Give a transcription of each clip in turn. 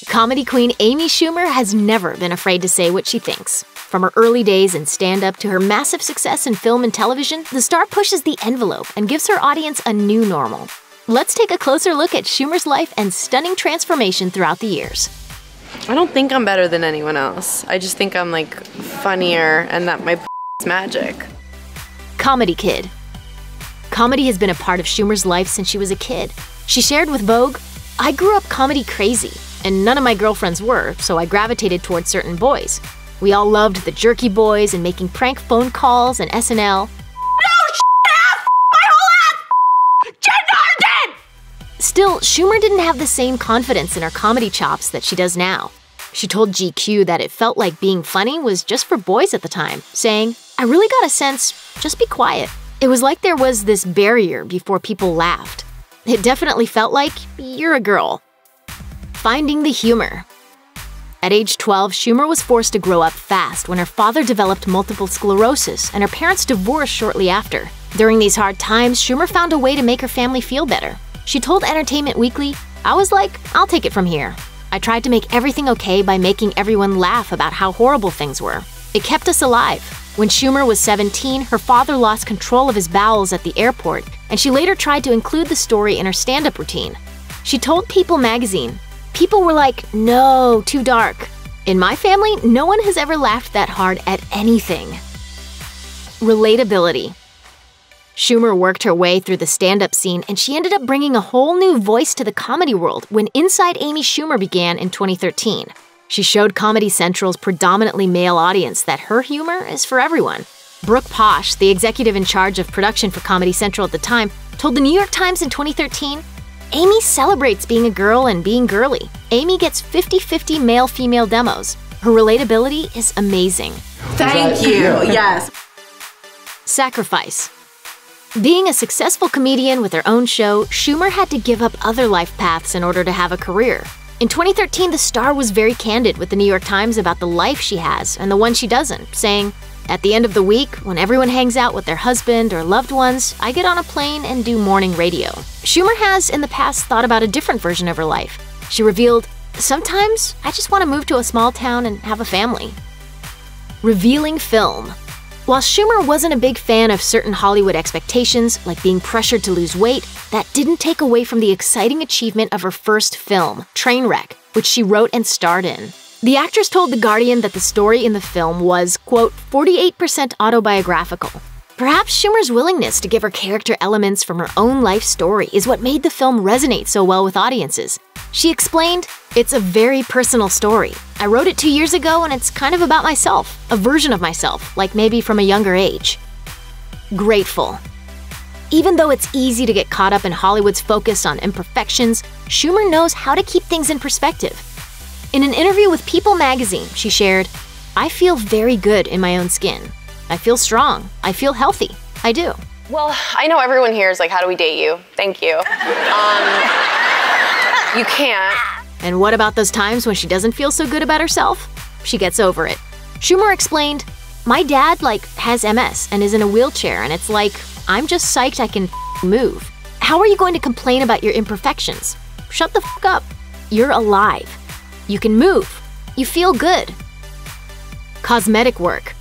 Comedy queen Amy Schumer has never been afraid to say what she thinks. From her early days in stand-up to her massive success in film and television, the star pushes the envelope and gives her audience a new normal. Let's take a closer look at Schumer's life and stunning transformation throughout the years. I don't think I'm better than anyone else. I just think I'm like funnier and that my is magic. Comedy kid. Comedy has been a part of Schumer's life since she was a kid. She shared with Vogue, "I grew up comedy crazy, and none of my girlfriends were, so I gravitated towards certain boys. We all loved the Jerky Boys and making prank phone calls and SNL. Still, Schumer didn't have the same confidence in her comedy chops that she does now. She told GQ that it felt like being funny was just for boys at the time, saying, "I really got a sense, just be quiet." It was like there was this barrier before people laughed. It definitely felt like, you're a girl. Finding the humor. At age 12, Schumer was forced to grow up fast when her father developed multiple sclerosis and her parents divorced shortly after. During these hard times, Schumer found a way to make her family feel better. She told Entertainment Weekly, "I was like, I'll take it from here. I tried to make everything okay by making everyone laugh about how horrible things were. It kept us alive." When Schumer was 17, her father lost control of his bowels at the airport, and she later tried to include the story in her stand-up routine. She told People magazine, "People were like, no, too dark. In my family, no one has ever laughed that hard at anything." Relatability. Schumer worked her way through the stand-up scene, and she ended up bringing a whole new voice to the comedy world when Inside Amy Schumer began in 2013. She showed Comedy Central's predominantly male audience that her humor is for everyone. Brooke Posh, the executive in charge of production for Comedy Central at the time, told the New York Times in 2013, "Amy celebrates being a girl and being girly. Amy gets 50-50 male-female demos. Her relatability is amazing." Thank you, yes. Sacrifice. Being a successful comedian with her own show, Schumer had to give up other life paths in order to have a career. In 2013, the star was very candid with the New York Times about the life she has and the one she doesn't, saying, "At the end of the week, when everyone hangs out with their husband or loved ones, I get on a plane and do morning radio." Schumer has, in the past, thought about a different version of her life. She revealed, "Sometimes, I just want to move to a small town and have a family." Revealing film. While Schumer wasn't a big fan of certain Hollywood expectations, like being pressured to lose weight, that didn't take away from the exciting achievement of her first film, Trainwreck, which she wrote and starred in. The actress told The Guardian that the story in the film was, quote, 48% autobiographical. Perhaps Schumer's willingness to give her character elements from her own life story is what made the film resonate so well with audiences. She explained, "It's a very personal story. I wrote it 2 years ago and it's kind of about myself, a version of myself, like maybe from a younger age." Grateful. Even though it's easy to get caught up in Hollywood's focus on imperfections, Schumer knows how to keep things in perspective. In an interview with People magazine, she shared, "I feel very good in my own skin. I feel strong. I feel healthy. I do." Well, I know everyone here is like, how do we date you? Thank you. You can't. And what about those times when she doesn't feel so good about herself? She gets over it. Schumer explained, "My dad, has MS and is in a wheelchair, and it's like, I'm just psyched I can move. How are you going to complain about your imperfections? Shut the fuck up. You're alive. You can move. You feel good." Cosmetic work.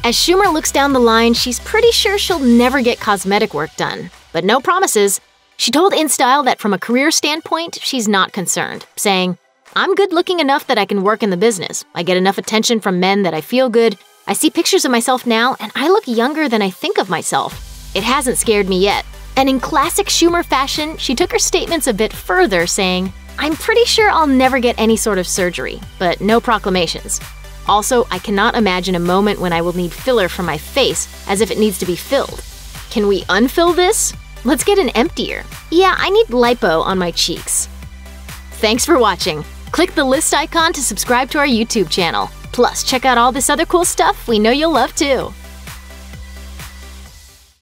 As Schumer looks down the line, she's pretty sure she'll never get cosmetic work done. But no promises. She told InStyle that from a career standpoint, she's not concerned, saying, "I'm good looking enough that I can work in the business. I get enough attention from men that I feel good. I see pictures of myself now, and I look younger than I think of myself. It hasn't scared me yet." And in classic Schumer fashion, she took her statements a bit further, saying, "I'm pretty sure I'll never get any sort of surgery, but no proclamations. Also, I cannot imagine a moment when I will need filler for my face as if it needs to be filled. Can we unfill this? Let's get an emptier. Yeah, I need lipo on my cheeks." Thanks for watching. Click the list icon to subscribe to our YouTube channel. Plus, check out all this other cool stuff we know you'll love too.